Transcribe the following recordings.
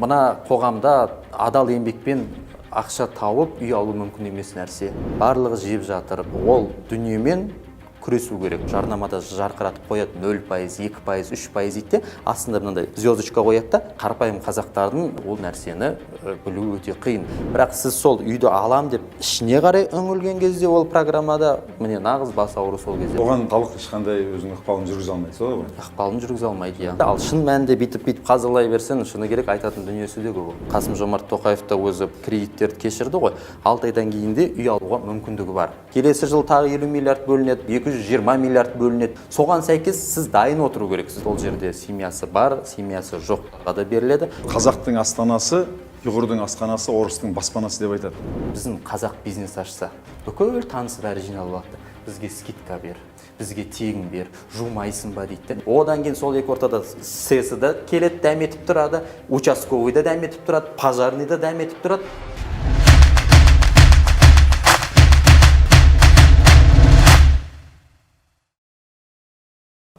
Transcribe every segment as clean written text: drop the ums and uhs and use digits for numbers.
Мына қоғамда адал еңбекпен ақша тауып үй алу мүмкін емес нәрсе. Барлығы жеп жатыр. Ол дүниемен күресу керек. Жарнамада жарқыратып қояды 0%, 2%, 3% дейді. Аслында мынандай звездочка қояды да, қарапайым қазақтардың ол нәрсені білу өте қиын. Бірақ сіз сол үйді алам деп ішіне қарай үңілген кезде ол программада міне нағыз бас ауыру сол кезде. Оған халық ешқандай өзінің ықпалын жүргізе алмайды, солай ғой? Ықпалын жүргізе алмайды, иә. Ал шын мәнінде бүйтіп қазылай берсең, шыны керек айтатын дүниесі де көп. Қасым-Жомарт Тоқаев та өзі кредиттерді кешірді ғой. 6 айдан кейін де үй алуға мүмкіндігі бар. Келесі жыл тағы 50 миллиард бөлінеді, 220 миллиард бөлінеді. Соған сәйкес сіз дайын отыру керексіз. Ол жерде семьясы бар, семьясы жоққа да беріледі. Қазақтың астанасы, ұйғырдың асханасы, орыстың баспанасы деп айтады. Біздің қазақ бизнес ашса, бүкіл танысы бәрі жиналып алады. Бізге скидка бер, бізге тегін бер, жумайсың ба дейді. Одан кейін сол екі ортада сесі да келеді, дәметіп тұрады, участковый да дәметіп тұрады, пожарный да дәметіп тұрады.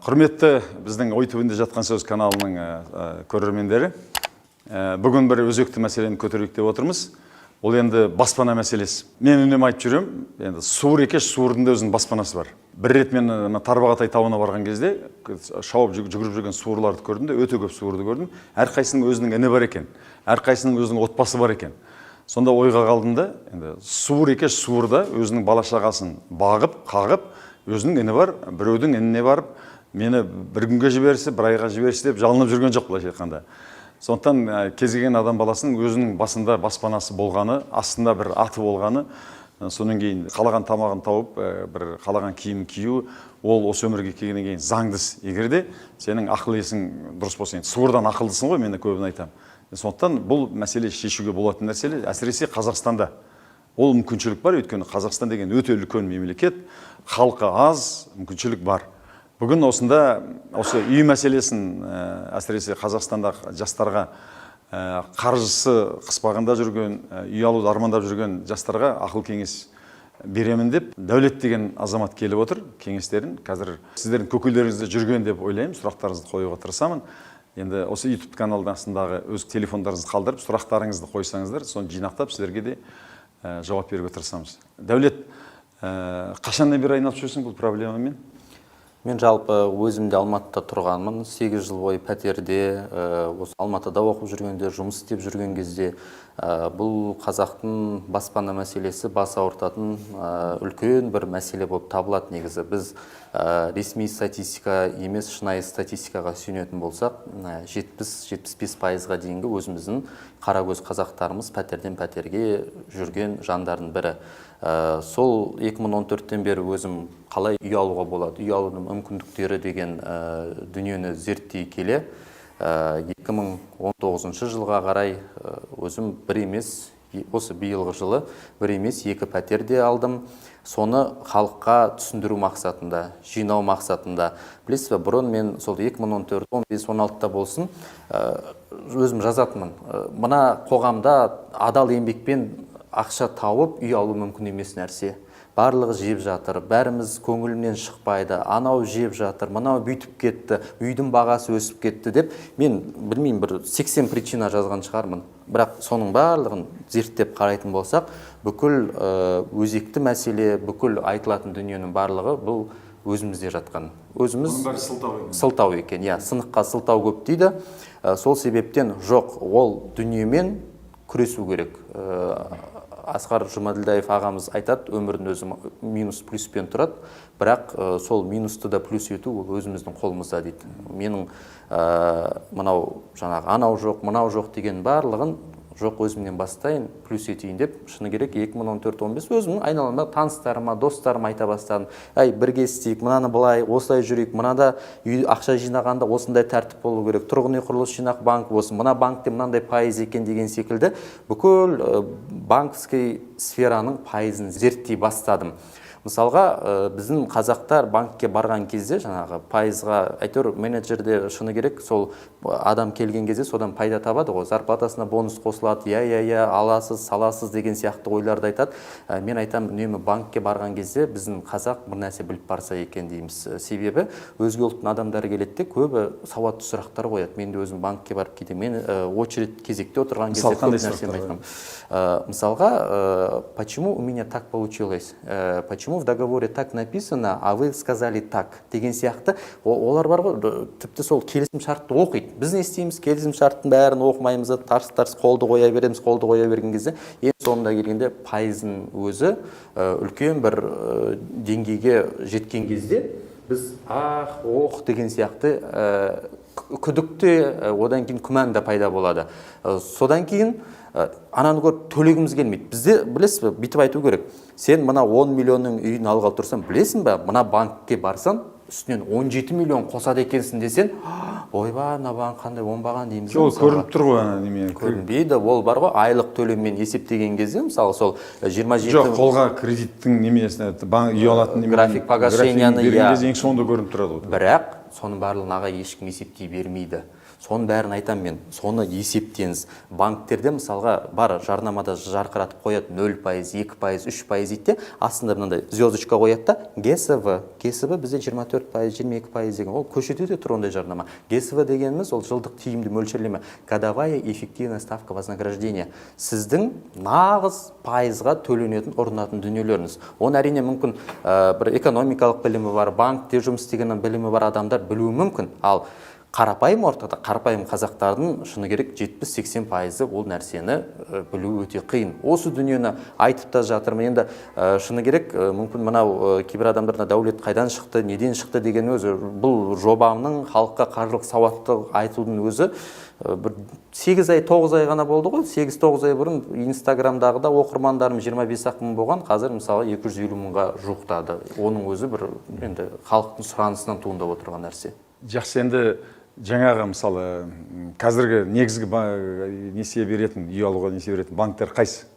Құрметті біздің ой түбінде жатқан сөз каналының көрермендері, бүгін бір өзекті мәселені көтерейік деп отырмыз. Ол енді баспана мәселесі. Мен үнемі айтып жүрем, енді суыр екеш, суырдың да өзінің баспанасы бар. Бір рет мен Тарбағатай тауына барған кезде шауып жүгіріп жүрген суырларды көрдім де, өте көп суырды көрдім. Әрқайсының өзінің іні бар екен, әрқайсының өзінің отбасы бар екен. Сонда ойға қалдым да, енді суыр екеш суырда өзінің бала шағасын бағып, қағып, өзінің іні бар, біреудің ініне барып, мені бір күнге жіберсе, бір айға жіберсе деп жалынып жүрген жоқ былайша айтқанда. Сондықтан кез келген адам баласының өзінің басында баспанасы болғаны, астында бір аты болғаны, сонан кейін қалаған тамағын тауып, бір қалаған киім кию, ол осы өмірге келгеннен кейін заңдыс. Егер де сенің ақыл есің дұрыс болса, суырдан ақылдысың ғой, мен көбін айтамын. Сондықтан бұл мәселе шешуге болатын нәрселе, әсіресе Қазақстанда. Ол мүмкіншілік бар, өйткені Қазақстан деген өте үлкен мемлекет, халқы аз, мүмкіншілік бар. Бүгін осында осы үй мәселесін әсіресе Қазақстанда жастарға, қаржысы қыспағанда жүрген, үй алуды армандап жүрген жастарға ақыл кеңес беремін деп, Дәулет деген азамат келіп отыр, кеңестерін. Қазір сіздердің көкелеріңізде жүрген деп ойлаймын, сұрақтарыңызды қоюға тырысамын. Енді осы YouTube каналындағы өз телефондарыңызды қалдырып, сұрақтарыңызды қойсаңыздар, соны жинақтап сіздерге де жауап беруге тырысамыз. Дәулет, қашаннан бері айналып жүрсің бұл проблемамен? Мен жалпы өзімде Алматыда тұрғанмын, 8 жыл бойы пәтерде, осы Алматыда оқып жүргенде, жұмыс істеп жүрген кезде бұл қазақтың баспана мәселесі бас ауыртатын үлкен бір мәселе болып табылады негізі. Біз ресми статистика емес, шынайы статистикаға сүйенетін болсақ, 70-75%-ға дейінгі өзіміздің қарагөз қазақтарымыз пәтерден пәтерге жүрген жандардың бірі. Сол 2014-тен бері өзім қалай үй алуға болады, үй алудың мүмкіндіктері деген дүниені зерттей келе, 2019 жылға қарай өзім бір емес, осы биылғы жылы бір емес, 2 пәтерде алдым. Соны халыққа түсіндіру мақсатында, жинау мақсатында. Білесіз бе, бұрын мен сол 2014, 15, 16-та болсын, өзім жазатынмын. Мына қоғамда адал еңбекпен ақша тауып үй алу мүмкін емес нәрсе. Барлығы жеп жатыр, бәріміз көңілімнен шықпайды, анау жеп жатыр, мынау бүйтіп кетті, үйдің бағасы өсіп кетті деп, мен білмеймін, бір 80 причина жазған шығармын. Бірақ соның барлығын зерттеп қарайтын болсақ, бүкіл өзекті мәселе, бүкіл айтылатын дүниенің барлығы бұл өзімізде жатқан. Өзіміз сылтау екен, иә, сыныққа сылтау көп дейді. Сол себептен жоқ, ол дүниемен күресу керек. Асқар Жұмаділдаев ағамыз айтады, өмірдің өзі минус плюспен тұрады, бірақ сол минусты да плюс ету ол өзіміздің қолымызда дейді. Менің мынау жаңағы анау жоқ, мынау жоқ деген барлығын жоқ өзімнен бастайын, плюс етейін деп, шыны керек 2014-15 өзімнің айналамда таныстарыма, достарыма айта бастадым. Әй, бірге істейік, мынаны былай, осылай жүрейік, мынада ақша жинағанда осындай тәртіп болу керек, тұрғын үй құрылыс жинақ банк болсын, мына банкте мынандай пайыз екен деген секілді, бүкіл банковский сфераның пайызын зерттей бастадым. Мысалға, біздің қазақтар банкке барған кезде жаңағы пайызға әйтеуір менеджерде шыны керек, сол адам келген кезде содан пайда табады ғой, зарплатасына бонус қосылады, иә, аласыз, саласыз деген сияқты ойларды айтады. Мен айтам, үнемі банкке барған кезде біздің қазақ бір нәрсе біліп барса екен дейміз. Себебі өзге ұлттың адамдары келеді де көбі сауатты сұрақтар қояды. Мен де өзім банкке барып кейде мен очередь кезекте отырған кезде көп нәрсені айтамын. Мысалға, почему у меня так получилось? Почему в договоре так написано, а вы сказали так? Деген сияқты олар бар ғой, тіпті сол келісім шартты оқиды. Біз не істейміз? Келісім шарттың бәрін оқымаймыз, тарс қолды қоя береміз, қолды қоя берген кезде ең соңында келгенде пайыздың өзі үлкен бір деңгейге жеткен кезде біз деген сияқты күдікте, одан кейін күмән да пайда болады. Содан кейін ананы көріп төлегіміз келмейді. Бізде білесіз бе, бүйтіп айту керек. Сен мына 10 миллионның үйін алғалы тұрсаң, білесің бе, мына банкке барсаң, үстінен 17 миллион қосады екенсің десен, ойба, мына банк қандай оңбаған дейміз. Ол көрініп тұр ғой, немен көрінбейді. Ол бар ғой, айлық төлеммен есептеген кезде, мысалы сол 27 жоқ, қолға кредиттің немесіне, үй алатын график погашенияны ең соңында көрініп тұрады. Бірақ соның барлығын аға ешкім есептей бермейді. Соның бәрін айтам мен, соны есептеңіз. Банктерде мысалға бар жарнамада жарқыратып қояды 0%, 2%, 3% дейді, астында мынандай звездочка қояды да, ГСВ бізде 24%, 22% деген. Ол көшеде де тұр ондай жарнама. ГСВ дегеніміз ол жылдық тиімді мөлшерлеме. Годовая эффективная ставка вознаграждения. Сіздің нағыз пайызға төленетін орнатын дүниелеріңіз. Оны әрине мүмкін бір экономикалық білімі бар, банкте жұмыс істеген білімі бар адамдар білуі мүмкін. Ал қарапайым ортада, қарапайым қазақтардың шыны керек 70-80% ол нәрсені білу өте қиын. Осы дүниені айтып та жатырмын. Енді шыны керек, мүмкін мынау кейбір адамдарына дәулет қайдан шықты, неден шықты деген өзі, бұл жобамның халыққа қаржылық сауатты айтудың өзі бір 8 ай, 9 ай ғана болды ғой. 8-9 ай бұрын Инстаграмдағы да оқырмандарым 25-ақ мың болған, қазір мысалы 250 мыңға жуықтады. Оның өзі бір енді халықтың сұранысынан туындап отырған нәрсе. Жақсы, енді жаңағы мысалы қазіргі негізгі несие беретін, үй алуға несие беретін банктер қайсы?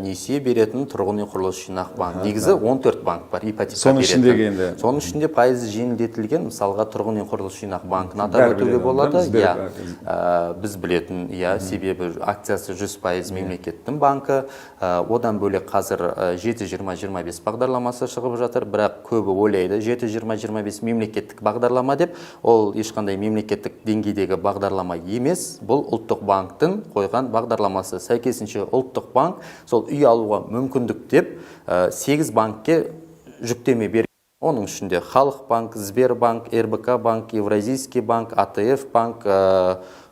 Несие беретін тұрғын үй құрылыс жинақ банк. Негізі 14 банк бар, ипотека соның ішіндегі енді. Соның ішінде пайызы жеңілдетілген, мысалға тұрғын үй құрылыс жинақ банкын атап өтуге болады. Біз білетін, себебі акциясы 100% мемлекеттің банкі. Одан бөлек қазір 7-20-25 бағдарламасы шығып жатыр, бірақ көбі ойлайды 7-20-25 мемлекеттік бағдарлама деп. Ол ешқандай мемлекеттік деңгейдегі бағдарлама емес, бұл ұлттық банктың қойған бағдарламасы. Сәйкесінше ұлттық банк сол үй алуға мүмкіндік деп 8 банкке жүктеме берген. Оның ішінде Халық банк, Сбербанк, РБК банк, Евразийский банк, АТФ банк,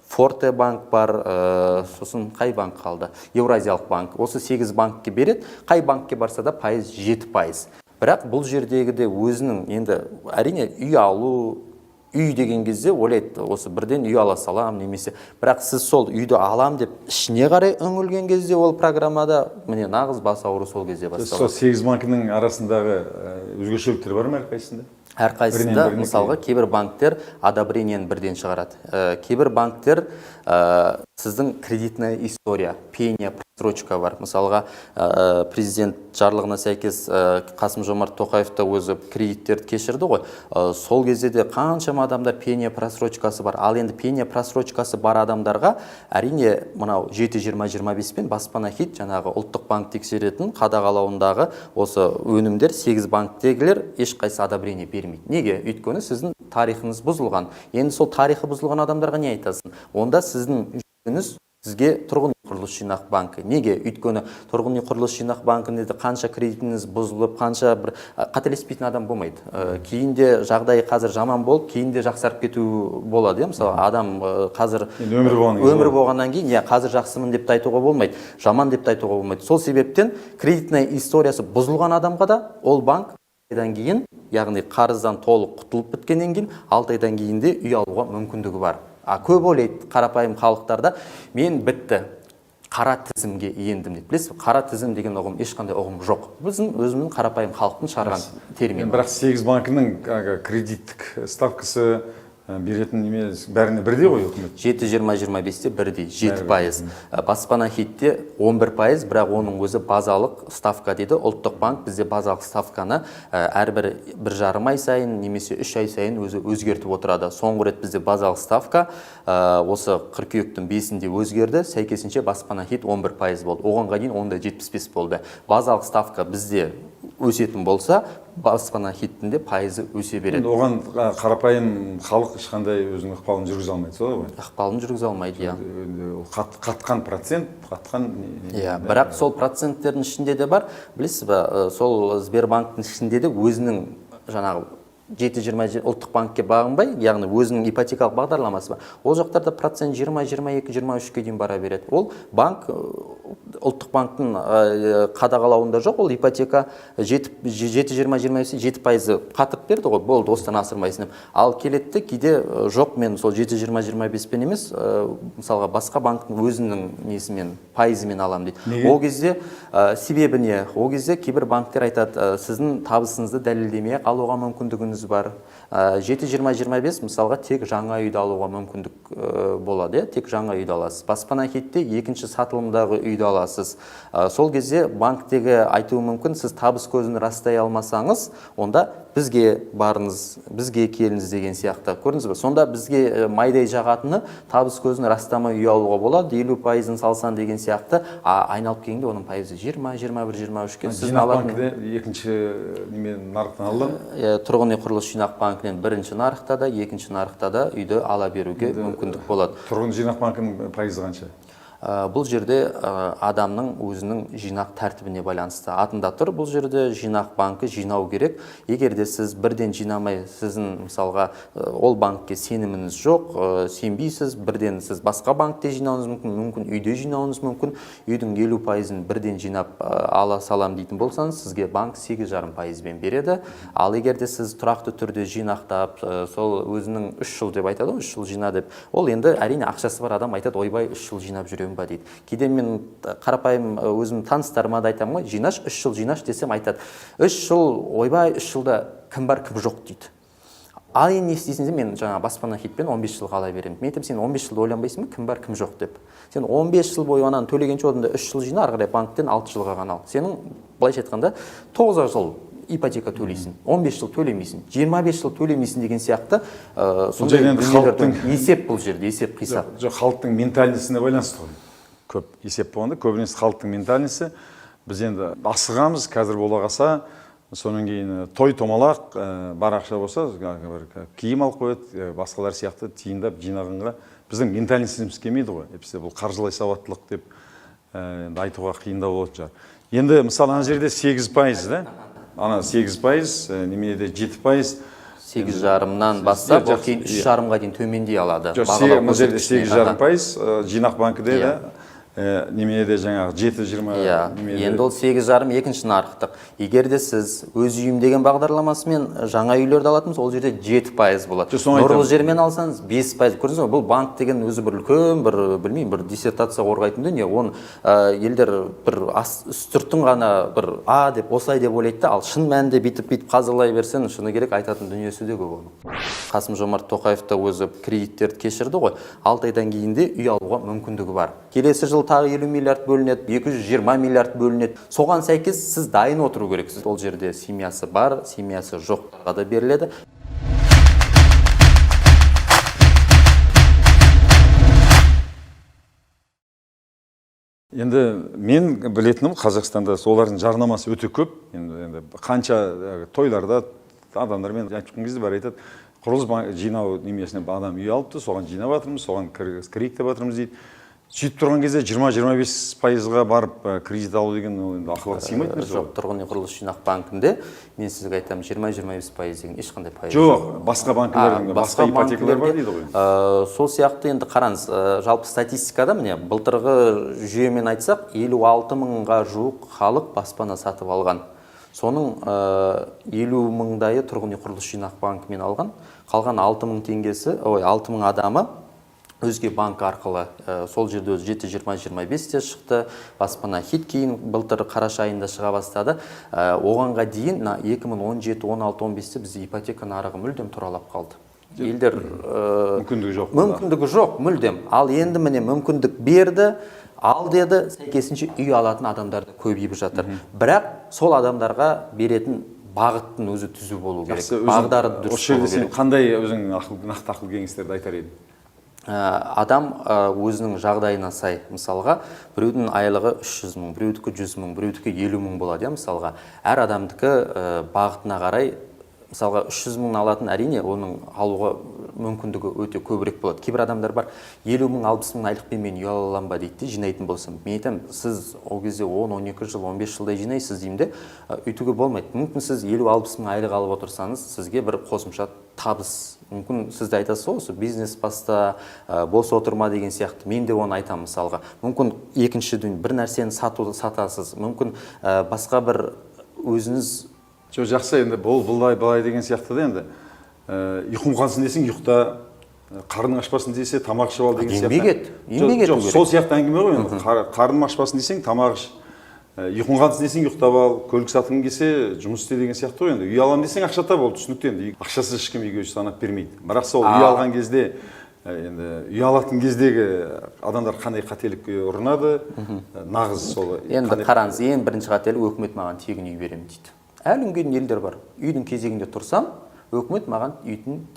Форте банк бар, сосын қай банк қалды? Евразиялық банк. Осы 8 банкке береді. Қай банкке барса да пайыз 7%. Бірақ бұл жердегі де өзінің енді әрине үй алу, үй деген кезде ойлайды, осы бірден үй ала салам немесе. Бірақ сіз сол үйді алам деп ішіне қарай үңілген кезде ол программада міне нағыз бас ауыру сол кезде басталады. Сол 8 банкінің арасындағы өзгешеліктер бар ма әрқайсысында? Әрқайсында мысалға кейбір банктер одобрениені бірден шығарады. Кейбір банктер сіздің кредитная история, пения, просрочка бар. Мысалға президент жарлығына сәйкес Қасым-Жомарт Тоқаев та өзі кредиттерді кешірді ғой. Сол кезде де қаншама адамдар пения просрочкасы бар. Ал енді пения просрочкасы бар адамдарға әрине мынау 7-20-25 пен баспана хит жаңағы ұлттық банк тексеретін қадағалауындағы осы өнімдер 8 банктегілер ешқайсы одобрение бермейді. Неге? Өйткені сіздің тарихыңыз бұзылған. Енді сол тарихы бұзылған адамдарға не айтасың? Онда сіздің жүгіңіз сізге тұрғын үй құрылыс жинақ банкі. Неге? Өйткені тұрғын үй құрылыс жинақ банкінде қанша кредитіңіз бұзылып, қанша бір қателеспейтін адам болмайды. Кейінде жағдайы қазір жаман болып, кейінде жақсарып кету болады. Мысалы, адам қазір өмір болғаннан кейін, қазір жақсымын деп айтуға болмайды, жаман деп айтуға болмайды. Сол себептен кредитная историясы бұзылған адамға да ол банк айдан кейін, яғни қарыздан толық құтылып біткеннен кейін 6 айдан кейін де үй алуға мүмкіндігі бар. Көп ойлайды қарапайым халықтарда, мен бітті, қара тізімге ендім деп. Білесіз, қара тізім деген ұғым ешқандай ұғым жоқ. Біздің өзімнің қарапайым халықтың шығарған термин. Бірақ 8 банкінің кредиттік ставкасы беретін неме бәріне бірдей ғой үкімет. 7-20-25-те бірдей, 7%. Баспана хитте 11%, бірақ оның өзі базалық ставка дейді. Ұлттық банк бізде базалық ставканы әрбір 1,5 ай сайын немесе 3 ай сайын өзі өзгертіп отырады. Соңғы рет бізде базалық ставка осы қыркүйектің 5-інде өзгерді, сәйкесінше баспана хит 11% болды. Оғанға дейін онда 75 болды. Базалық ставка бізде өсетін болса, баспана хиттінде пайызы өсе береді. Оған қарапайым халық ешқандай өзінің ықпалын жүргізе алмайды, солай ғой? Ықпалын жүргізе алмайды, иә. Қатқан процент, қатқан... Иә, бірақ сол проценттердің ішінде де бар, білесіз ба, сол Сбербанктың ішінде де өзінің жаңағы 7-20 ұлттық банкке бағынбай, яғни өзінің ипотекалық бағдарламасы бар. Ол жақтарда процент 20-22-23-ке дейін бара береді. Ол банк, ұлттық банктың қадағалауында жоқ, ол ипотека 7-20-25 7% қатып берді ғой, болды, осыдан асырмайсың. Ал келетті кейде жоқ, мен сол 7-20-25 пен емес, мысалға басқа банктың өзінің несімен, пайызымен алам дейді. Ол кезде себебі не? Ол кезде кейбір банктер айтады, сіздің табысыңызды дәлелдемей алуға мүмкіндігіңіз бар. 7-20-25 мысалға тек жаңа үйді алуға мүмкіндік болады, тек жаңа үйді аласыз. Баспана хитте екінші сатылымдағы үйді аласыз. Сол кезде банктегі айтуы мүмкін, сіз табыс көзін растай алмасаңыз, онда бізге барыңыз, бізге келіңіз деген сияқты. Көрдіңіз бе? Сонда бізге майдай жағатыны табыс көзін растамай үй алуға болады, 50%-ын салсан деген сияқты. Айналып келгенде оның пайызы 20, 21, 23-ке. Жинақ банкіде екінші нарықтан алдан? Тұрғын үй құрылыс жинақ банкінен бірінші нарықта да, екінші нарықта да үйді ала беруге мүмкіндік болады. Тұрғын жинақ банкінің пайызы қанша? Бұл жерде адамның өзінің жинақ тәртібіне байланысты. Атында тұр, бұл жерде жинақ банкі жинау керек. Егерде сіз бірден жинамай, сіздің мысалға ол банкке сеніміңіз жоқ, сенбейсіз, бірден сіз басқа банкте жинауыңыз мүмкін, үйде жинауыңыз мүмкін, үйдің 50%-ын бірден жинап ала салам дейтін болсаңыз, сізге банк 8,5%-бен береді. Ал егерде сіз тұрақты түрде жинақтап, сол өзінің 3 жыл деп айтады, 3 жыл жина деп, ол енді әрине ақшасы бар адам айтады, ойбай 3 жыл жинап жүрем ба дейді. Кейде мен қарапайым өзім таныстарыма да айтамын ғой, жинаш, 3 жыл жинаш десем айтады. 3 жыл, ойбай 3 жылда кім бар, кім жоқ дейді. Ал енді не істейсің, мен жаңа баспана хитпен 15 жылға ала беремін. Мен айтамын, сен 15 жылда ойланбайсың ба, кім бар, кім жоқ деп. Сен 15 жыл бойы ананы төлегенше орында 3 жыл жина, ары қарай банктен 6 жылға ғана ал. Сенің былайша айтқанда 9 жыл ипотека төлейсің, 15 жыл төлемейсің, 25 жыл төлемейсің деген сияқты сондай есеп бұл жерде, есеп қисап. Жоқ, халықтың ментальностіне байланысты ғой. Көп есеп болғанда, көбінесе халықтың ментальності. Біз енді асығамыз, қазір бола қалса, сонан кейін той томалақ, бар ақша болса, киім алып қояды, басқалар сияқты тиындап жинағанға біздің ментальностіміз келмейді ғой. Бізде бұл қаржылай сауаттылық деп айтуға қиындау болады шығар. Енді мысалы ана жерде 8%, да? Ана 8%, неменеде 7%. 8,5-нан бастап, кейін 3,5-ға дейін төмендей алады. Жоқ, бұл жерде 8,5%, жинақ банкіде да, неменеде жаңағы 7-20... Енді ол 8,5 екінші нарықтық. Егерде сіз өз үйім деген бағдарламасымен жаңа үйлерді алатыныз, ол жерде 7% болады. Нұрлы жермен алсаңыз 5%. Көрдіңіз бе, бұл банк деген өзі бір үлкен, білмеймін, бір диссертация қорғайтын дүние. Оны елдер бір үстіртін ғана бір деп осылай деп ойлайды, ал шын мәнінде бүйтіп қазылай берсең, шыны керек айтатын дүниесі де көп оның. Қасым-Жомарт Тоқаев та өзі кредиттерді кешірді ғой. 6 айдан кейін де үй алуға мүмкіндігі бар. Келесі жыл тағы 50 миллиард бөлінеді, 220 миллиард бөлінеді. Соған сәйкес сіз дайын отыру керексіз. Ол жерде семьясы бар, семьясы жоқтарға да беріледі. Енді мен білетінім Қазақстанда солардың жарнамасы өте көп. Енді қанша тойларда адамдармен айтқан кезде бар айтады, құрылыс жинау немесіне адам үй алыпты, соған жинап жатырмыз, соған кредит деп жатырмыз дейді. Сөйтіп тұрған кезде 20-25%-ға барып кредит алу деген ақылға сыймайды. Жоқ, тұрғын үй құрылыс жинақ банкінде мен сізге айтамын 20-25% деген ешқандай пайыз. Жоқ, басқа банкілердің, басқа ипотекалар бар дейді ғой. Сол сияқты енді қараңыз, жалпы статистикада міне былтырғы жүйемен айтсақ 56 мыңға жуық халық баспана сатып алған. Соның 50 мыңдайы тұрғын үй құрылыс жинақ банкімен алған. Қалған 6 мың адамы өзге банк арқылы сол жерде 7-20-25-те шықты. Баспана хит кейін былтыр қараша айында шыға бастады. Оғанға дейін 2017, 16, 15-те бізде ипотека нарығы мүлдем тұралап қалды. елдер мүмкіндігі жоқ мүлдем. Ал енді міне мүмкіндік берді, ал деді, сәйкесінше үй алатын адамдар да көбейіп жатыр. Бірақ сол адамдарға беретін бағыттың өзі түзу болу керек. Бағдары дұрыс болу керек. Қандай өзің нақты ақыл кеңестерді айтар едің? Адам өзінің жағдайына сай, мысалға, біреудің айлығы 300 мың, біреудікі 100 мың, біреудікі 50 мың болады, мысалға. Әр адамдікі бағытына қарай, мысалға 300 мың алатын, әрине оның алуға мүмкіндігі өте көбірек болады. Кейбір адамдар бар, 50 мың, 60 мың айлықпен мен үй ала аламын ба дейді, жинайтын болсам. Мен айтамын, сіз ол кезде 10-12 жыл, 15 жылдай жинайсыз деймін де, үйтуге болмайды. Мүмкін сіз 50-60 мың айлық алып отырсаңыз, сізге бір қосымша табыс. Мүмкін сізді айтасыз осы бизнес баста, бос отырма деген сияқты. Мен де оны айтамын мысалға. Мүмкін екіншіден бір нәрсені сатасыз. Мүмкін басқа бір өзіңіз жақсы, енді былай деген сияқты да енді. Ұйқым қансын десең, ұйықта, қарның ашпасын десе, тамақ ішіп ал деген сияқты. Еңбек ету керек. Сол сияқты әңгіме ғой енді. Қарным ашпасын десең, тамақ іш. Ұйқың қансын десең, ұйықтап ал, көлік сатқың келсе, жұмыс істе деген сияқты ғой енді. Үй аламын десең, ақша тап, ол түсінікті енді. Ақшасыз ешкім үйге санап бермейді. Бірақ сол үй алған кезде, енді үй алатын кездегі адамдар қандай қателікке ұрынады, нағыз сол. Енді қараңыз, ең бірінші қателік өкімет маған тегін үй беремін дейді. Әлі күнге дейін елдер бар. Үйдің кезегінде тұрсам, өкімет маған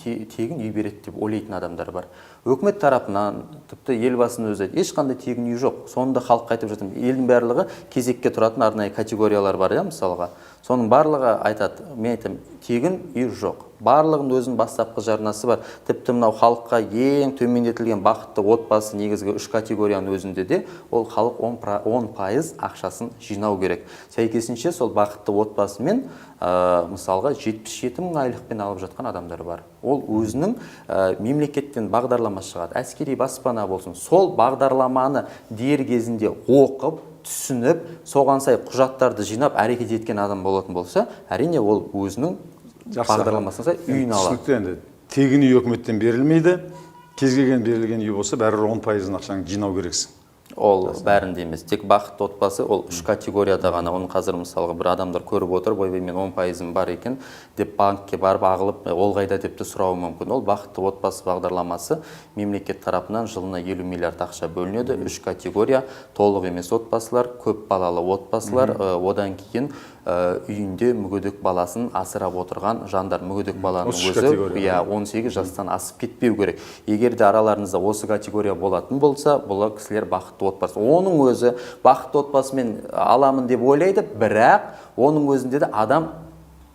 тегін үй береді деп ойлайтын адамдар бар. Өкімет тарапынан, тіпті елбасының өзі ешқандай тегін үй жоқ. Сонда халыққа айтып жатырмын, елдің барлығы кезекке тұратын арнайы категориялар бар, мысалға. Соның барлығы айтады, мен айтамын, тегін үй жоқ. Барлығының өзінің бастапқы жарнасы бар. Тіпті мынау халыққа ең төмендетілген бақытты отбасы негізгі 3 категорияның өзінде де ол халық 10% ақшасын жинау керек. Сәйкесінше сол бақытты отбасымен мысалға 77 мың айлықпен алып жатқан адамдар бар. Ол өзінің мемлекеттен бағдарлама шығады. Әскери баспана болсын. Сол бағдарламаны дер кезінде оқып, түсініп, соған сай құжаттарды жинап әрекет еткен адам болатын болса, әрине ол өзінің бағдарламасына сай үйін алады. Түсінікті енді. Тегін үй өкіметтен берілмейді. Кез келген берілген үй болса, бәрі 10% ақшаны жинау керексің. Ол бәрінде емес. Тек бақытты отбасы ол 3 категорияда ғана. Оны қазір мысалға бір адамдар көріп отыр, ойбай мен 10% бар екен деп банкке барып ағылып, ол қайда деп те сұрауы мүмкін. Ол бақытты отбасы бағдарламасы мемлекет тарапынан жылына 50 миллиард ақша бөлінеді. 3 категория: толық емес отбасылар, көп балалы отбасылар, одан кейін үйінде мүгедек баласын асырап отырған жандар. Мүгедек баланың өзі 18 жастан асып кетпеу керек. Егер де араларыңызда осы категория болатын болса, бұл кісілер бақытты отбасы. Оның өзі бақытты отбасымен аламын деп ойлайды, бірақ оның өзінде де адам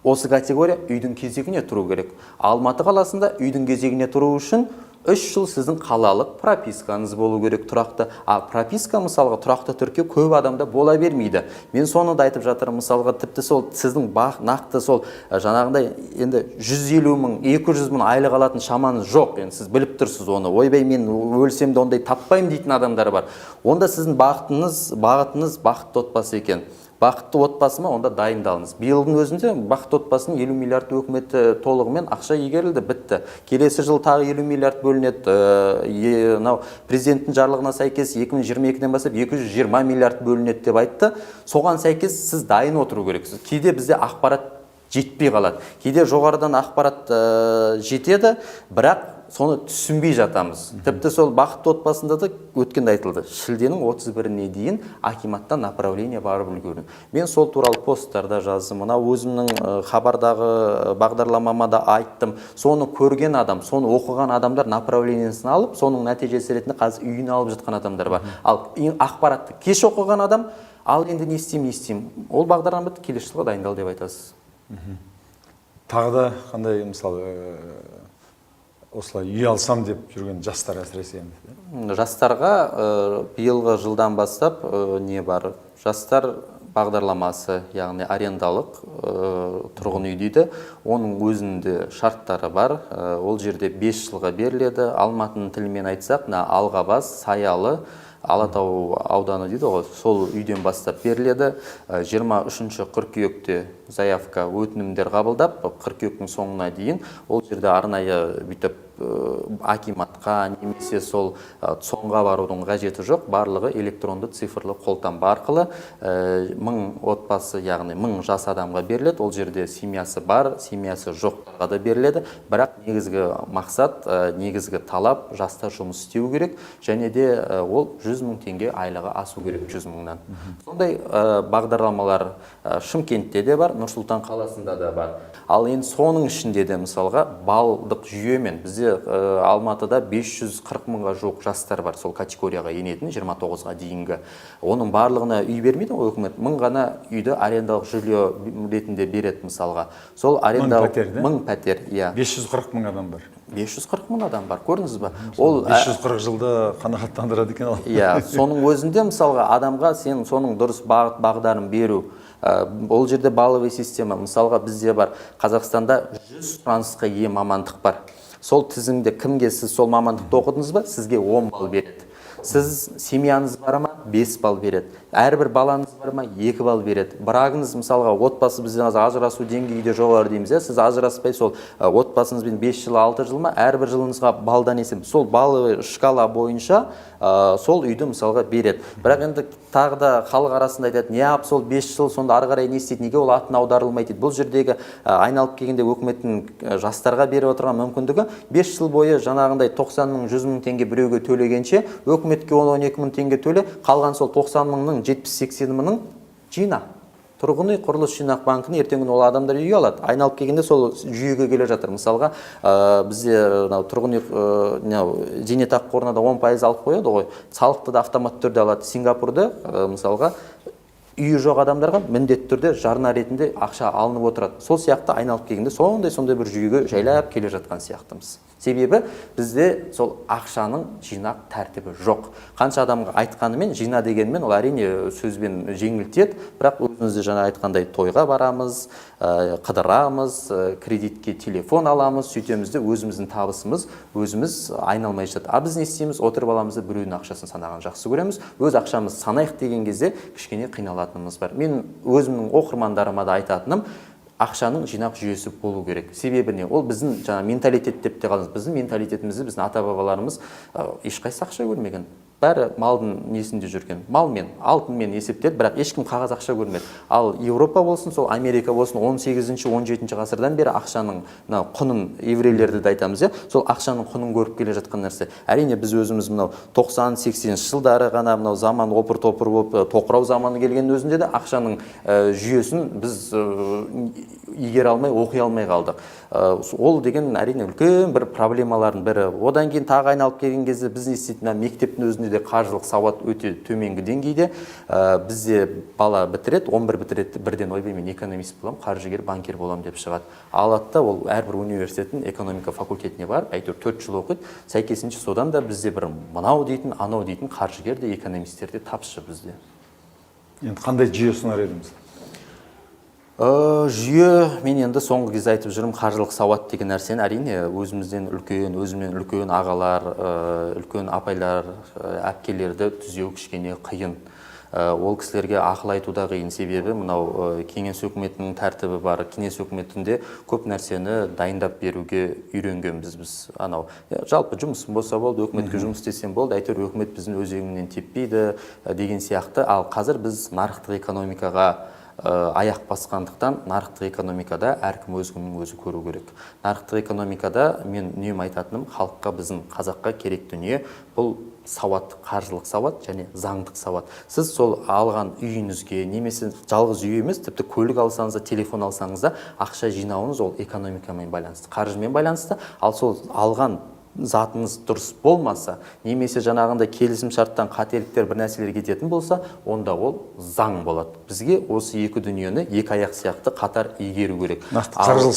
осы категория үйдің кезегіне тұру керек. Алматы қаласында үйдің кезегіне тұру үшін 3 жыл сіздің қалалық пропискаңыз болу керек тұрақты. Прописка мысалға тұрақты түрке көп адамда бола бермейді. Мен соны да айтып жатырмын, мысалға тіпті сол сіздің нақты сол жаңағындай енді 150 мың, 200 мың айлық алатын шамаңыз жоқ. Енді сіз біліп тұрсыз оны. Ойбай мен өлсем де ондай таппаймын дейтін адамдар бар. Онда сіздің бағытыңыз бақытты отбасы екен. Бақытты отбасыма онда дайындалыңыз. Биылдың өзінде бақытты отбасының 50 миллиард өкіметі толығымен ақша игерілді, бітті. Келесі жыл тағы 50 миллиард бөлінеді. Президенттің жарлығына сәйкес 2022-ден бастап 220 миллиард бөлінеді деп айтты. Соған сәйкес сіз дайын отыру керексіз. Кейде бізде ақпарат жетпей қалады. Кейде жоғарыдан ақпарат жетеді, бірақ соны түсінбей жатамыз. Тіпті сол бақытты отбасында да өткенде айтылды. Шілденің 31-іне дейін акиматтан направление барып үлгерді. Мен сол туралы посттарда жаздым. Мына өзімнің хабардағы бағдарламама да айттым. Соны көрген адам, соны оқыған адамдар направлениесін алып, соның нәтижесі ретінде қазір үйін алып жатқан адамдар бар. Ал ақпаратты кеш оқыған адам, ал енді не істеймін? Ол бағдарламаны келесі жылға дайындал деп айтасыз. Тағы да қандай мысалы осылай үй алсам деп жүрген жастар әсіресе енді? Жастарға биылғы жылдан бастап не бар? Жастар бағдарламасы, яғни арендалық тұрғын үй дейді. Оның өзінде шарттары бар. Ол жерде 5 жылға беріледі. Алматының тілімен айтсақ, Алғабас, Саялы, Алатау ауданы дейді ғой, сол үйден бастап беріледі. 23 қыркүйекте заявка өтінімдер қабылдап, қыркүйектің соңына дейін ол жерде арнайы бүйтіп акиматқа немесе сол цонға барудың қажеті жоқ. Барлығы электронды цифрлы қолтаңба арқылы 1000 отбасы, яғни 1000 жас адамға беріледі. Ол жерде семьясы бар, семьясы жоқтарға да беріледі. Бірақ негізгі мақсат, негізгі талап жастар жұмыс істеу керек, және де ол 100 000 теңге айлығы асу керек 100 000-нан. Сондай бағдарламалар Шымкентте де бар, Нұр-Сұлтан қаласында да бар. Ал енді соның ішінде де мысалға балдық жүйемен бізде Алматыда 540 000-ға жоқ жастар бар, сол категорияға енетін 29-ға дейінгі. Оның барлығына үй бермейді ғой өкімет. 1000 ғана үйді арендалық жилье ретінде береді мысалға. Сол арендалық 1000 пәтер, иә. 540 000 адам бар. 540 000 адам бар, көрдіңіз ба? Ол 540 жылда қанағаттандырады екен ол. Иә, соның өзінде мысалға адамға сен соның дұрыс бағыт бағдарын беру. Ол жерде балловый система, мысалға бізде бар, Қазақстанда 100 сұранысқа ие мамандық бар. Сол тізімде кімге сіз сол мамандықты оқыдыңыз ба, сізге 10 балл береді. Сіз семьяңыз бар ма, 5 балл береді. Әрбір балаңыз бар ма, 2 балл береді. Бірағыңыз мысалға отбасы бізден ажырасу деңгейде жоғары дейміз, сіз ажыраспай сол отбасыңызбен 5 жыл, 6 жыл ма, әрбір жылыңызға балдан есеп. Сол баллы шкала бойынша сол үйді мысалға береді. Бірақ енді тағы да халық арасында айтады, не ап сол 5 жыл сонда ары қарай не істейді, неге ол атын аударылмайды дейді. Бұл жердегі айналып келгенде өкіметтің жастарға беріп отырған мүмкіндігі 5 жыл бойы жаңағындай 90 000, 100 000 теңге біреуге төлегенше өкіметке 10-12 000 теңге төле, қалған сол 90 000-ның 70-80 000-ның жина. Тұрғын үй құрылыс жинақ банкіне ертеңгі күні ол адамдар үй алады. Айналып келгенде сол жүйеге келе жатыр. Мысалға, бізде тұрғын үй зейнетақы қорына да 10% алып қояды ғой. Салықты да автоматты түрде алады. Сингапурда мысалға үйі жоқ адамдарға міндетті түрде жарна ретінде ақша алынып отырады. Сол сияқты айналып келгенде сондай бір жүйеге жайлап келе жатқан сияқтымыз. Себебі бізде сол ақшаның жинақ тәртібі жоқ. Қанша адамға айтқанымен, жина дегенмен ол әрине сөзбен жеңілтеді, бірақ өзіңізде жаңа айтқандай тойға барамыз, қыдырамыз, кредитке телефон аламыз, сөйтемізде өзіміздің табысымыз өзіміз айналмай жатады. А біз не істейміз? Отырып аламыз да біреудің ақшасын санаған жақсы көреміз. Өз ақшамыз санайық деген кезде кішкене қиналатынымыз бар. Мен өзімнің оқырмандарыма да айтатыным, ақшаның жинақ жүйесі болу керек. Себебі не? Ол біздің жаңа менталитет деп те қалдыңыз. Біздің менталитетімізді біздің ата-бабаларымыз ешқайсы ақша көрмеген. Бәрі малдың несінде жүрген. Мал мен алтынмен есептелді, бірақ ешкім қағаз ақша көрмеді. Ал Еуропа болсын, сол Америка болсын, 18-17 ғасырдан бері ақшаның құнын, еврейлерді де айтамыз, сол ақшаның құнын көріп келе жатқан нәрсе. Әрине біз өзіміз 90-80 жылдары ғана заман опыр-топыр болып, тоқырау заманы келген өзінде де ақшаның жүйесін біз игере алмай, оқи алмай қалдық. Ол деген әрине үлкен бір проблемалардың бірі. Одан кейін тағы айналып келген кезде біз не істейтін, мектептің өзінде де қаржылық сауат өте төменгі деңгейде. Бізде бала бітіреді, 11 бітіреді, бірден ойбай мен экономист боламын, қаржыгер, банкир боламын деп шығады. Алады да ол әрбір университеттің экономика факультетіне барып, әйтеуір 4 жыл оқиды. Сәйкесінше содан да бізде бір мынау дейтін, анау дейтін қаржыгер де, экономистер де тапшы бізде. Енді қандай жүйе ұсынар едіңіз? Жүйе, мен енді соңғы кезде айтып жүрмін, қаржылық сауат деген нәрсені әрине өзімнен үлкен ағалар, үлкен апайлар, әпкелерді түзеу кішкене қиын. Ол кісілерге ақыл айту да қиын, себебі мынау кеңес өкіметінің тәртібі бар. Кеңес өкіметінде көп нәрсені дайындап беруге үйренгенбіз біз. Жалпы жұмысым болса болды, өкіметке жұмыс істесем болды, әйтеуір өкімет біздің өзегімнен теппейді деген сияқты. Ал қазір біз нарықтық экономикаға аяқ басқандықтан нарықтық экономикада әркім өз күнін өзі көру керек. Нарықтық экономикада мен үнемі айтатыным, халыққа, біздің қазаққа керек дүние бұл сауат, қаржылық сауат және заңдық сауат. Сіз сол алған үйіңізге, немесе жалғыз үй емес, тіпті көлік алсаңыз да, телефон алсаңыз да, ақша жинауыңыз ол экономикамен байланысты, қаржымен байланысты. Ал сол алған затыңыз дұрыс болмаса, немесе жаңағында келісім шарттан қателіктер бір нәрселер кететін болса, онда ол заң болады. Бізге осы екі дүниені екі аяқ сияқты қатар игеру керек. Қаржылық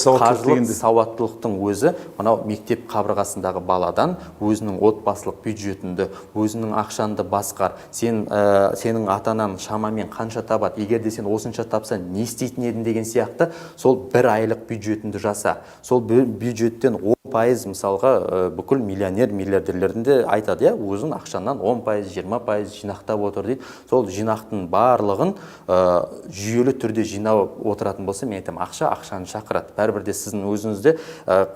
сауаттылықтың өзі мынау мектеп қабырғасындағы баладан өзінің отбасылық бюджетіңді, өзінің ақшаңды басқар. Сенің атанаң шамамен қанша табады? Егер де сен осынша тапсаң, не істейтін едің деген сияқты, сол бір айлық бюджетіңді жаса. Сол бюджеттен пайыз мысалға бүкіл миллионер, миллиардерлердің де айтады, өзін ақшанан 10%, 20% жинақтап отыр дейді. Сол жинақтың барлығын жүйелі түрде жинап отыратын болса, мен айтамын, ақшаны шақырады. Бәрібір де сіздің өзіңізде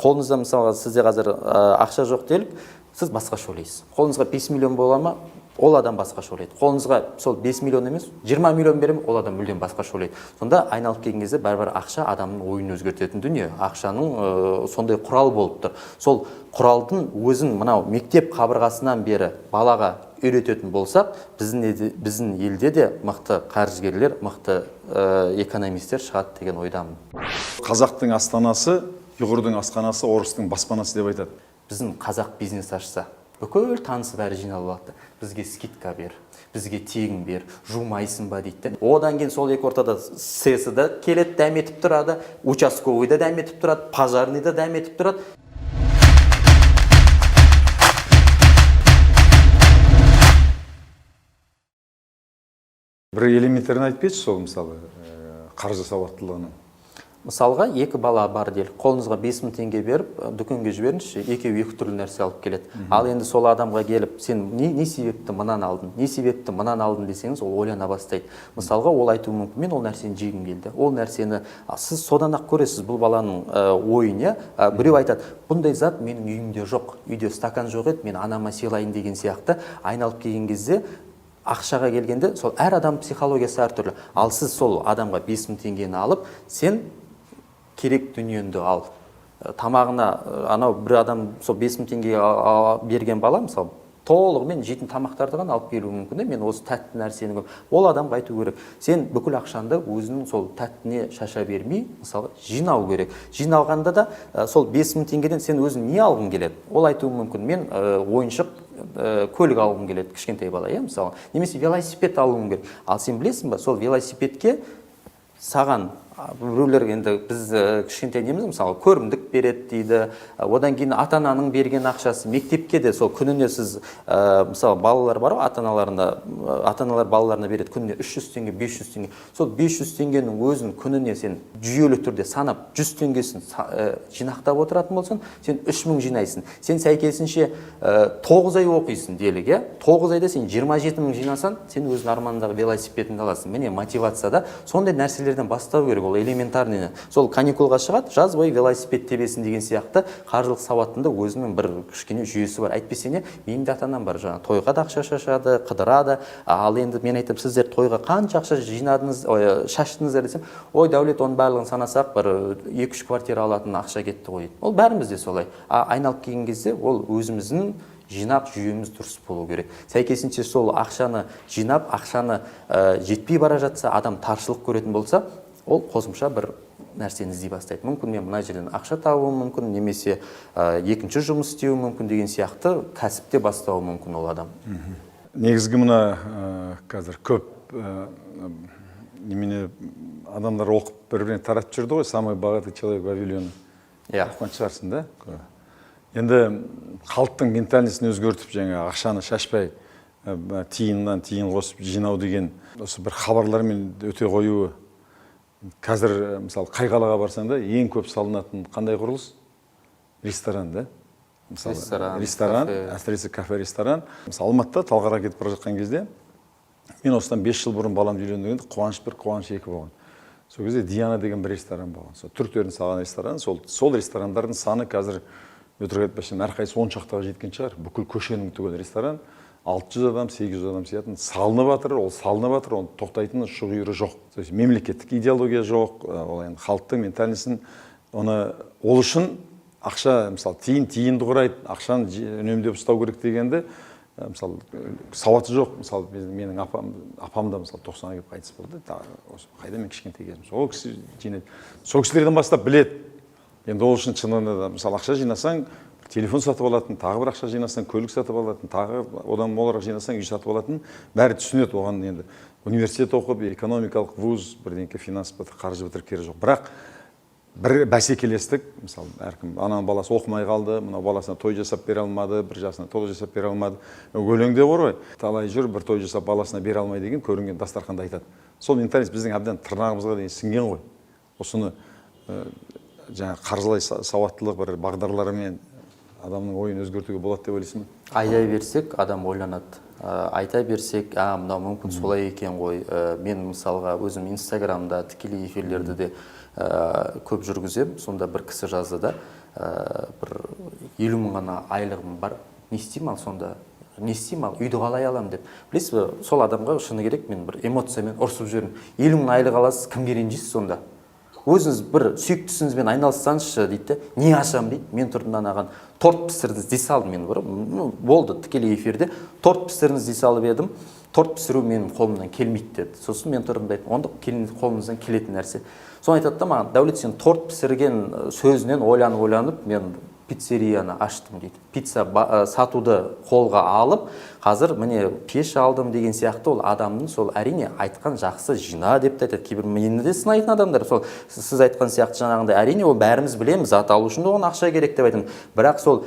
қолыңызда мысалға сізде қазір ақша жоқ делік, сіз басқаша ойлайсыз. Қолыңызға 5 миллион бола ма? Ол адам басқаша ойлайды. Қолыңызға сол 5 миллион емес, 20 миллион берем, ол адам мүлдем басқаша ойлайды. Сонда айналып келген кезде бәрібір ақша адамның ойын өзгертетін дүние. Ақшаның сондай құрал болып тұр. Сол құралдың өзін мынау мектеп қабырғасынан бері балаға үйрететін болсақ, біздің елде де мықты қаржыгерлер, мықты экономистер шығады деген ойдамын. Қазақтың астанасы, ұйғырдың асханасы, орыстың баспанасы деп айтады. Біздің қазақ бизнес ашса, бүкіл танысы бәрі жиналып алады. Бізге скидка бер, бізге тегін бер, жумайсың ба дейді. Одан кейін сол екі ортада СС да келеді, дәметіп тұрады, участковый да дәметіп тұрады, пожарный да дәметіп тұрады. Бір элементтерін айтып кетші, сол мысалы қаржы сауаттылығының. Мысалға, екі бала бар делік, қолыңызға 5 мың теңге беріп, дүкенге жіберіңізші, екеуі екі түрлі нәрсе алып келеді. Ал енді сол адамға келіп, сен не себепті мынаны алдың, не себепті мынаны алдың десеңіз, ол ойлана бастайды. Мысалға, ол айтуы мүмкін, мен ол нәрсені жегім келді. Ол нәрсені сіз содан ақ көресіз бұл баланың ойын. Біреу айтады, бұндай зат менің үйімде жоқ, үйде стакан жоқ еді, мен анама сыйлайын деген сияқты айналып келген кезде ақшаға келгенде сол әр адам психологиясы әртүрлі. Ал сіз сол адамға 5 мың теңгені алып, сен керек дүниеңді ал. Тамағына анау бір адам сол 5 мың теңге берген бала, мысалы, толығымен жейтін тамақтарды ғана алып келуі мүмкін. Мен осы тәтті нәрсені ол адамға айту керек. Сен бүкіл ақшанды өзінің сол тәттіне шаша бермей, мысалы, жинау керек. Жиналғанда да сол 5 мың теңгеден сен өзің не алғың келеді? Ол айтуы мүмкін. Мен ойыншық көлік алғым келеді, кішкентай бала, мысалы. Немесе велосипед алуым керек. Ал сен білесің ба, сол велосипедке саған біреулер енді біз кішкентай неміз, мысалы, көрімдік береді дейді. Одан кейін ата-ананың берген ақшасы, мектепке де сол күніне сіз, мысалы, балалар бар, ата-аналар балаларына береді күніне 300 теңге, 500 теңге. Сол 500 теңгенің өзін күніне сен жүйелі түрде санап, 100 теңгесін жинақтап отыратын болсын, сен 3000 жинайсың. Сен сәйкесінше 9 ай оқисың делік, 9 айда сен 27 000 жинасан, сен өзің армандағы велосипедіңді аласың. Міне мотивацияда сондай нәрселерден бастау керек. Ол элементарный. Сол каникулға шығады, жаз бойы велосипед тебесін деген сияқты қаржылық сауаттында өзінің бір кішкене жүйесі бар. Әйтпесе не, менің де ата-анам бар, жаңа тойға да ақша шашады, қыдырады. Ал енді мен айтам, сіздер тойға қанша ақша жинадыңыз, шаштыңыздар десем, ой, Дәулет, оның барлығын санасақ, бір 2-3 квартира алатын ақша кетті ғой. Ол бәрімізде солай. Айналып келген кезде ол өзіміздің жинақ жүйеміз дұрыс болу керек. Сәйкесінше сол ақшаны жинап, ақшаны жетпей бара жатса, адам таршылық көретін болса, ол қосымша бір нәрсені іздей бастайды. Мүмкін мен мына жерден ақша табуым мүмкін, немесе екінші жұмыс істеуі мүмкін деген сияқты кәсіпте бастауы мүмкін ол адам. Негізгі мына қазір көп немене адамдар оқып бір-біріне таратып жүрді ғой, самый богатый человек Вавилон. Оқыған шығарсың да? Енді халықтың ментальностін өзгертіп, жаңа ақшаны шашпай, тиыннан тиын қосып жинау деген осы бір хабарлармен өте қоюы. Қазір, мысалы, қай қалаға барсаң да, ең көп салынатын қандай құрылыс? Ресторан, да? Ресторан, әсіресе кафе-ресторан. Мысалы, Алматыда Талғарға кетіп бара жатқан кезде, мен осыдан 5 жыл бұрын балам үйлендіргенде қуаныш 1, қуаныш 2 болған. Сол кезде Диана деген бір ресторан болған. Түріктердің салған ресторан, сол ресторандардың саны қазір өтірік айтпасам, әрқайсысы 10 шақтаға жеткен шығар. Бүкіл көшенің түгел ресторан 600 адам, 800 адам сиятын салынып жатыр, ол салынып жатыр, оны тоқтайтын шұғыры жоқ. Мемлекеттік идеология жоқ, ол енді халықтың ментальностін, ол үшін ақша, мысалы, тиынды құрайды, ақшаны үнемдеп ұстау керек дегенде, мысалы, сауаты жоқ. Мысалы, менің апам да, мысалы, 90-ға келіп қайтыс болды. Қайда мен кішкентай кезім. Сол кісі жинайды. Сол кісілерден бастап біледі. Енді ол үшін шынында да, мысалы, ақша жинасаң, телефон сатып алатын, тағы бір ақша жинасаң, көлік сатып алатын, тағы одан молырақ жинасаң, үй сатып алатын, бәрі түсінеді. Оған енді университет оқып, экономикалық вуз, бірдеңке финанс бітір, қаржы бітір керегі жоқ. Бірақ бір бәсекелестік, мысалы, әркім ананың баласы оқымай қалды, мына баласына той жасап бере алмады, бір жасына той жасап бере алмады. Өлеңде бар ғой, талай жүр, бір той жасап баласына бере алмай деген көрінген дастарханда айтады. Сол менталист біздің әбден тырнағымызға дейін сіңген ғой. Осыны жаңа қаржылай сауаттылық бір бағдарларымен адамның ойын өзгертуге болады деп ойлайсың ба? Айта берсек, адам ойланады. Айта берсек, мынау мүмкін солай екен ғой. Мен мысалға өзім Инстаграмда тікелей эфирлерді де көп жүргізем. Сонда бір кісі жазды да, бір 50 мың ғана айлығым бар. Не істеймін ал сонда? Не істеймін ал? Үйді қалай алам деп. Білесіз бе, сол адамға шыны керек, мен бір эмоциямен ұрсып жібердім. 50 мың айлық аласыз, кімге ренжисіз сонда? Өзіңіз бір сүйіктісіңізбен айналыссаңызшы дейді. Не ашам дейді. Мен тұрдым анаған торт пісірдіңіз дей салдым мен бір. Болды тікелей эфирде торт пісіріңіз дей салып едім. Торт пісіру менің қолымнан келмейді деді. Сосын мен тұрдым да айттым, онда қолымыздан келетін нәрсе. Соны айтады да маған, Дәулет, сен торт пісірген сөзінен ойланып, мен пиццерияны аштым дейді. Пицца сатуды қолға алып, қазір міне пеш алдым деген сияқты ол адамның сол әрине айтқан жақсы жина деп те айтады. Кейбір мені де сынайтын адамдар. Сол сіз айтқан сияқты жаңағындай әрине ол бәріміз білеміз, зат алу үшін де оған ақша керек деп айтамын. Бірақ сол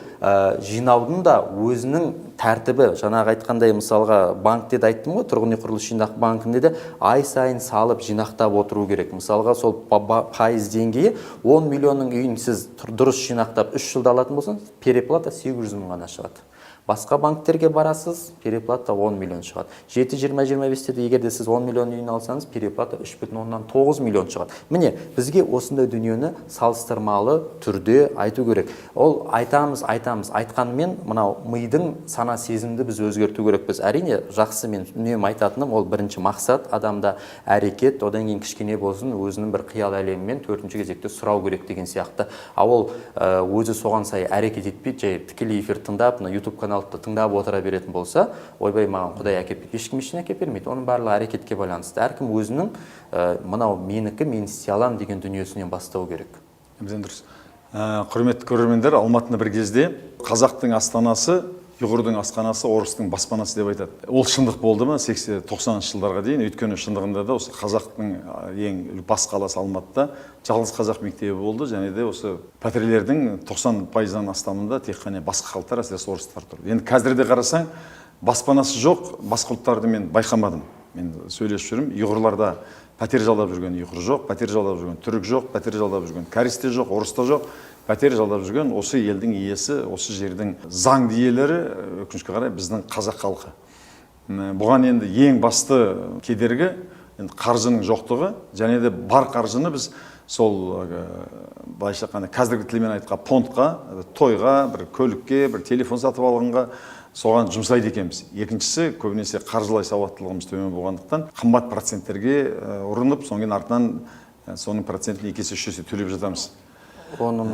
жинаудың да өзінің тәртібі, жаңағы айтқандай мысалға банкте де айттым ғой, тұрғын үй құрылыс жинақ банкінде де ай сайын салып жинақтап отыру керек. Мысалға сол пайыз деңгейі 10 миллионның үйін сіз дұрыс жинақтап 3 жылда алатын болсаңыз, переплата 800 мың ғана шығады. Басқа банктерге барасыз, переплата 10 миллион шығады. 7-20-25-те де егер де сіз 10 миллион үйін алсаңыз, переплата 3,9 миллион шығады. Міне, бізге осындай дүниені салыстырмалы түрде айту керек. Ол айтамыз, айтқанмен мынау мидың сана сезімді біз өзгерту керекпіз. Әрине, жақсы мен үнемі айтатыным, ол бірінші мақсат, адамда әрекет, одан кейін кішкене болсын өзінің бір қиял әлемімен төртінші кезекте сұрау керек деген сияқты. Ол өзі соған сай әрекет етпейді, жай тікелей эфир тыңдап, YouTube каналды тыңдап отыра беретін болса, ойбай маған Құдай әкеп, ешкім ештеңе әкеп бермейді. Оның барлығы әрекетке байланысты. Әркім өзінің мынау менікі, мен істей алам деген дүниесінен бастау керек. Әбден дұрыс. Құрметті көрермендер, Алматыны бір кезде қазақтың астанасы, ұйғырдың асханасы, орыстың баспанасы деп айтады. Ол шындық болды ма 80-90 жылдарға дейін? Өйткені шындығында да осы қазақтың ең бас қаласы Алматыда жалғыз қазақ мектебі болды, және де осы пәтерлердің 90%-дан астамында тек қана басқа халықтар, әсіресе орыстар тұр. Енді қазірде қарасаң, баспанасы жоқ басқа ұлттарды мен байқамадым. Мен сөйлесіп жүрмін, ұйғырларда пәтер жалдап жүрген ұйғыр жоқ, пәтер жалдап жүрген түрік жоқ, пәтер жалдап жүрген кәрісте жоқ, орыста жоқ. Пәтер жалдап жүрген осы елдің иесі, осы жердің заң иелері, өкінішке қарай біздің қазақ халқы. Бұған енді ең басты кедергі қаржының жоқтығы, және де бар қаржыны біз сол былайша айтқанда қазіргі тілмен айтқан понтқа, тойға, бір көлікке, бір телефон сатып алғанға соған жұмсайды екенбіз. Екіншісі, көбінесе қаржылай сауаттылығымыз төмен болғандықтан қымбат проценттерге ұрынып, соңын артынан соның процентін 2 есе 3 есе төлеп жатамыз. Оның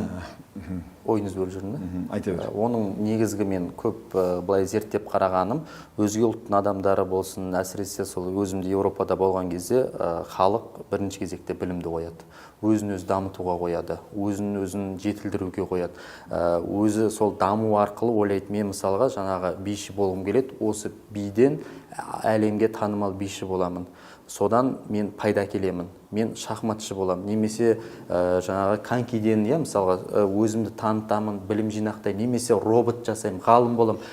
ойыңыз бөліп жүрмін бе? Айта бер. Оның негізгі мен көп былай зерттеп қарағаным, өзге ұлттың адамдары болсын, әсіресе сол өзімде Еуропада болған кезде халық бірінші кезекте білімді қояды. Өзін өзі дамытуға қояды, өзін жетілдіруге қояды. Өзі сол даму арқылы ойлайды, мен мысалға жаңағы биші болғым келеді, осы биден әлемге танымал биші боламын. Содан мен пайда келемін, мен шахматшы боламын, немесе жаңағы конькиден, мысалға өзімді танытамын, білім жинақтай, немесе робот жасаймын, ғалым боламын.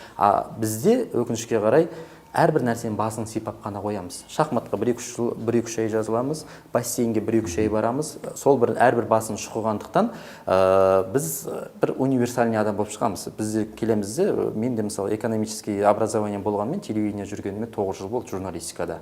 Бізде өкінішке қарай әрбір нәрсенің басын сипап қана қоямыз. Шахматқа 1-2 ай жазыламыз, бассейнге 1-2 ай барамыз. Сол әрбір басын шұқығандықтан біз бір универсальный адам болып шығамыз. Бізде келеміз де, мен де мысалы экономический образование болғанмен, телевидение жүргеніме 9 жыл болды журналистикада.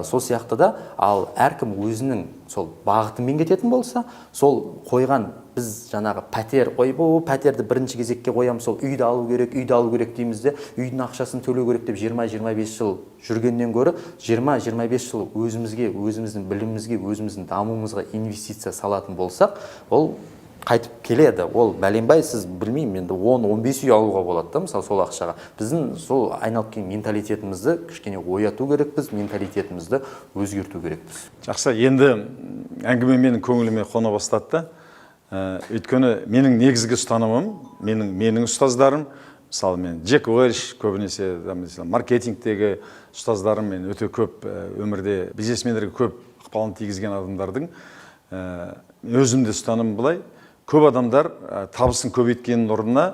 Сол сияқты да, ал әркім өзінің сол бағытымен кететін болса, сол қойған біз жаңағы пәтер, пәтерді бірінші кезекке қоямыз, сол үйді алу керек дейміз де, үйдің ақшасын төлеу керек деп 20-25 жыл жүргеннен гөрі 20-25 жыл өзіміздің білімімізге, өзіміздің дамуымызға инвестиция салатын болсақ, ол қайтып келеді. Ол бәленбай, сіз білмеймін, енді 10-15 үй алуға болады да, мысалы сол ақшаға. Біздің сол айналып келген менталитетімізді кішкене ояту керекпіз, менталитетімізді өзгерту керекпіз. Жақсы, енді әңгіме менің көңіліме қона бастады. Өйткені менің негізгі ұстанымым, менің ұстаздарым, мысалы мен Джек Уэльш, көбінесе маркетингтегі ұстаздарым, мен өте көп өмірде бизнесмендерге көп ықпалын тигізген адамдардың өзімде ұстаным былай, көп адамдар табысын көбейткеннің орнына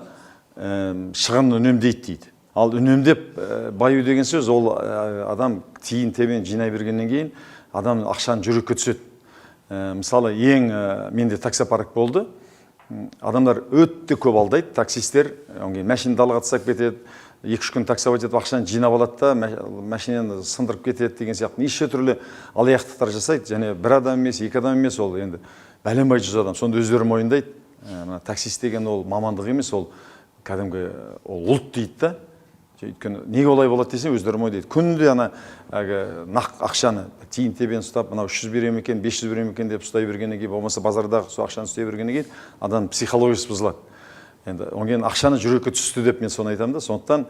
шығынын үнемдейді дейді. Ал үнемдеп баю деген сөз, ол адам тиын тебен жинай бергеннен кейін адам ақшаны жүрекке түседі. Мысалы, менде таксопарк болды. адамдар өтте көп алдайды, таксистер, машина далаға тастап кетеді, 2-3 күн таксовать етіп ақшаны жинап алады да, машинаны сындырып кетеді деген сияқты неше түрлі алаяқтықтар жасайды. Және бір адам емес, 2 адам емес, ол енді бәленбай 100 адам. Сонда өздері мойындайды. Таксист деген ол мамандық емес, ол кәдімгі ол ұлт дейді да. Өйткені неге олай болады десе, өздері мойындайды. Күнде нақ ақшаны тиын тебен ұстап, мынау 300 берем екен, 500 берем екен деп ұстай бергеннен кейін, болмаса базардағы сол ақшаны ұстай бергеннен кейін, адам психологиясы бұзылады. Енді оңген ақшаны жүрекке түсті деп мен соны айтамын да. Сондықтан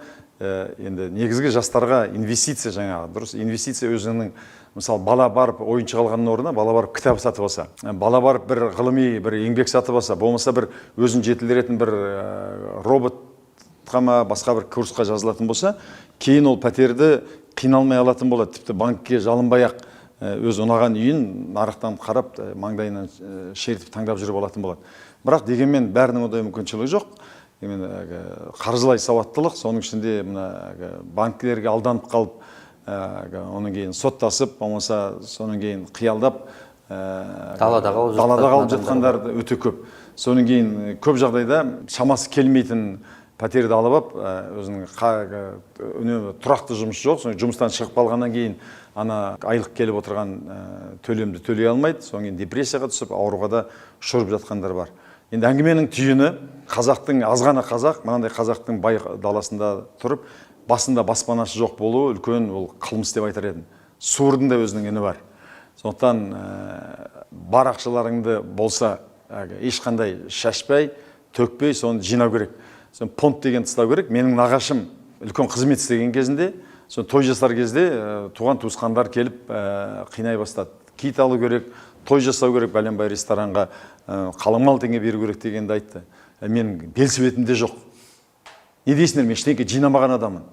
енді негізгі жастарға инвестиция, жаңағы дұрыс инвестиция өзінің, мысалы бала барып ойыншық алғанның орнына бала барып кітап сатып алса, бала барып бір ғылыми бір еңбек сатып алса, болмаса бір өзін жетілдіретін бір роботқа ма басқа бір курсқа жазылатын болса, кейін ол пәтерді қиналмай алатын болады. Тіпті банкке жалынбай-ақ өз ұнаған үйін нарықтан қарап, маңдайынан шертіп таңдап жүріп алатын болады. Бірақ дегенмен бәрінің ондай мүмкіншілігі жоқ. Қаржылай сауаттылық, соның ішінде банкілерге алданып қалып, оның кейін соттасып, болмаса соның кейін қиялдап, далада қалып жатқандар өте көп. Соның кейін көп жағдайда шамасы келмейтін пәтерді алып, өзінің үнемі тұрақты жұмыс жоқ, жұмыстан шығып қалғаннан кейін айлық келіп отырған төлемді төлей алмайды, соның кейін депрессияға түсіп, ауруға да ұшырып жатқандар бар. Енді әңгіменің түйіні, қазақтың, азғана қазақ, мынандай қазақтың бай даласында тұрып, басында баспанасы жоқ болуы үлкен ол қылмыс деп айтар едім. Суырдың да өзінің үні бар. Сондықтан бар ақшаларыңды болса, ешқандай шашпай, төкпей, соны жинау керек. Понт деген тастау керек. Менің нағашым үлкен қызмет істеген кезінде, той жасар кезде туған туысқандар келіп қинай бастады. Кит алу керек, той жасау керек, бәленбай ресторанға қаламал теңге беру керек дегенді айтты. Мен белсібетімде жоқ. Не дейсіңдер, мен ештеңке жинамаған адамын.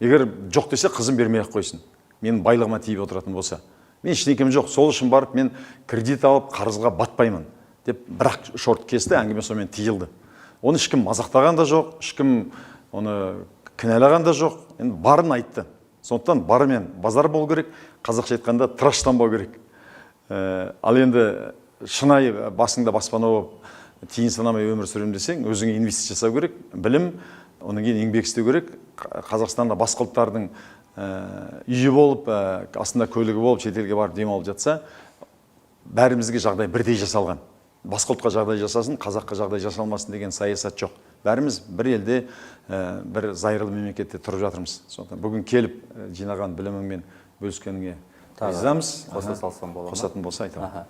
Егер жоқ десе, қызым бермей-ақ қойсын. Менің байлығыма тиіп отыратын болса. Мен ештеңкем жоқ. Сол үшін барып, мен кредит алып, қарызға батпаймын деп бірақ шорт кесті, әңгіме сонымен тиылды. Оны ешкім мазақтаған да жоқ, ешкім оны кінәлаған да жоқ. Енді барын айтты. Сондықтан барымен базар болу керек, қазақша айтқанда тыраштанбау керек. Ал енді шынайы басыңда баспана болып, тиын санамай өмір сүремін десең, өзіңе инвестиция жасау керек, білім, оның кейін еңбек істеу керек. Қазақстанда басқа ұлттардың үйі болып, астында көлігі болып, шетелге барып демалып жатса, бәрімізге жағдай бірдей жасалған. Басқа ұлтқа жағдай жасасын, қазаққа жағдай жасалмасын деген саясат жоқ. Бәріміз бір елде, бір зайырлы мемлекетте тұрып жатырмыз. Сондықтан бүгін келіп жинаған біліміңмен бөліскеніңе ризамыз. Қоса салсам болады ма? Қосатын болса айтамын.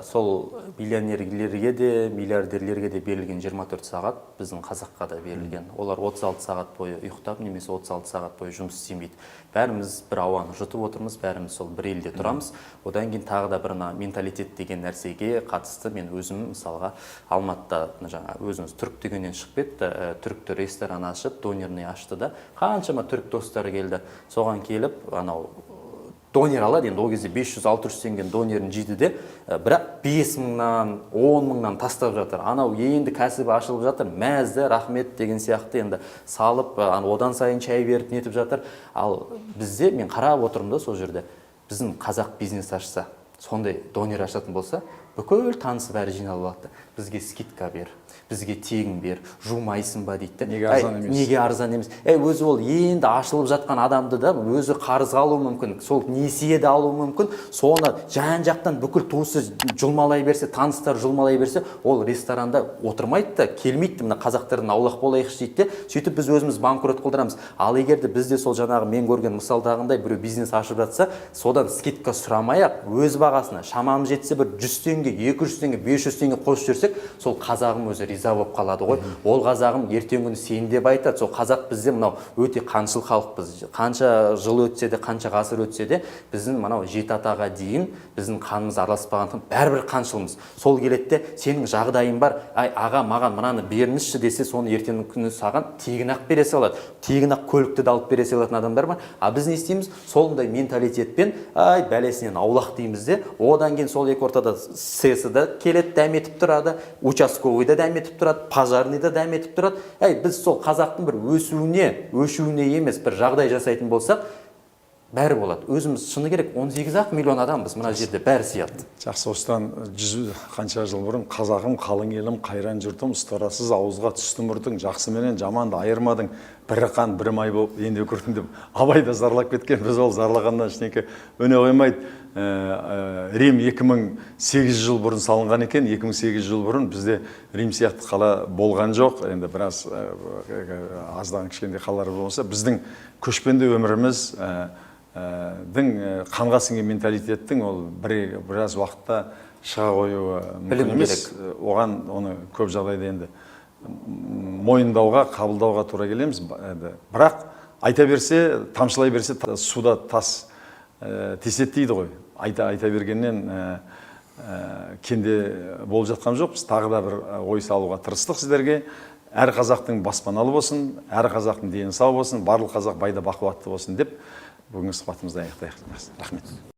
Сол миллионерлерге де, миллиардерлерге де берілген 24 сағат біздің қазаққа да берілген. Олар 36 сағат бойы ұйықтап, немесе 36 сағат бойы жұмыс істемейді. Бәріміз бір ауаны жұтып отырмыз, бәріміз сол бір елде тұрамыз. Одан кейін тағы да бір менталитет деген нәрсеге қатысты мен өзім мысалға Алматыда жаңа өзіміз түрік дегеннен шығып кетті, түрікті ресторан ашып, донерный ашты да, қаншама түрік достары келді. Соған келіп, донер алады, енді ол кезде 500-600 теңгенің донерін жейді де, бірақ 5 мыңнан, 10 мыңнан тастап жатыр. Анау енді кәсібі ашылып жатыр, мәзді, рахмет деген сияқты енді салып, одан сайын шай беріп нетіп жатыр. Ал бізде, мен қарап отырмын да сол жерде, біздің қазақ бизнес ашса, сондай донер ашатын болса, бүкіл танысы бәрі жиналып алады. Бізге скидка бер, бізге тегін бер, жумайсың ба дейді. Неге арзан емес? Неге арзан емес? Өзі ол енді ашылып жатқан адамды да өзі қарызға алуы мүмкін, сол несие де алуы мүмкін. Соны жан-жақтан бүкіл туысы жұлмалай берсе, таныстар жұлмалай берсе, ол ресторанда отырмайды да, келмейді. Мына қазақтардың аулақ болайықшы дейді де, сөйтіп біз өзіміз банкрот қылдырамыз. Ал егер де бізде сол жаңағы мен көрген мысалдағындай біреу бизнес ашып жатса, содан скидка сұрамай-ақ, өз бағасына шамамыз жетсе бір 100 теңге, 200 теңге, 500 теңге қосып жүрсек, сол қазағым өзі риза болып қалады ғой. Ол қазағым ертең күні сен деп айтады. Сол қазақ бізде мынау өте қаншыл халықпыз. Қанша жыл өтсе де, қанша ғасыр өтсе де, біздің мынау жеті атаға дейін біздің қанымыз араласпағандықтан бәрібір қаншылмыз. Сол келеді де, сенің жағдайың бар, аға маған мынаны беріңізші десе, соны ертең күні саған тегін ақ бере салады. Тегін ақ көлікті де алып бере салатын адамдар бар. А біз не істейміз? Солындай менталитетпен, бәлесінен аулақ дейміз де, одан кейін сол екі ортада СС да келеді, дәметіп тұрады, участковый да дәметіп тұрады, пожарный да дәметіп тұрады. Біз сол қазақтың бір өшуіне емес бір жағдай жасайтын болсақ, бәрі болады. Өзіміз шыны керек 18-ақ миллион адамбыз, мына жерде бәрі сияды. Жақсы, осыдан қанша жыл бұрын қазағым, қалың елім, қайран жұртым, ұстарасыз ауызға түстім ұртың, жақсы менен жаманды айырмадың, бірі қан, бірі май болып енді көрдім деп Абай да зарлап кеткен. Біз ол зарлағаннан ештеңе өне қоймайды. Рим 2008 жыл бұрын салынған екен, 2008 жыл бұрын бізде Рим сияқты қала болған жоқ. Енді біраз аздаған кішкентай қалалар болса, біздің көшпенді өміріміз қанға сіңген менталитеттің ол біраз уақытта шыға қоюы мүмкін емес. Оған оны көп жағдайда енді мойындауға, қабылдауға тура келеміз. Бірақ айта берсе, тамшылай берсе, суда тас тесет дейді ғой. Айта бергеннен кенде болып жатқан жоқпыз. Тағы да бір ой салуға тырыстық сіздерге. Әр қазақтың баспаналы болсын, әр қазақтың дені сау болсын, барлық қазақ байда бақуатты болсын деп бүгінгі сұхбатымызды аяқтайық. Рахмет.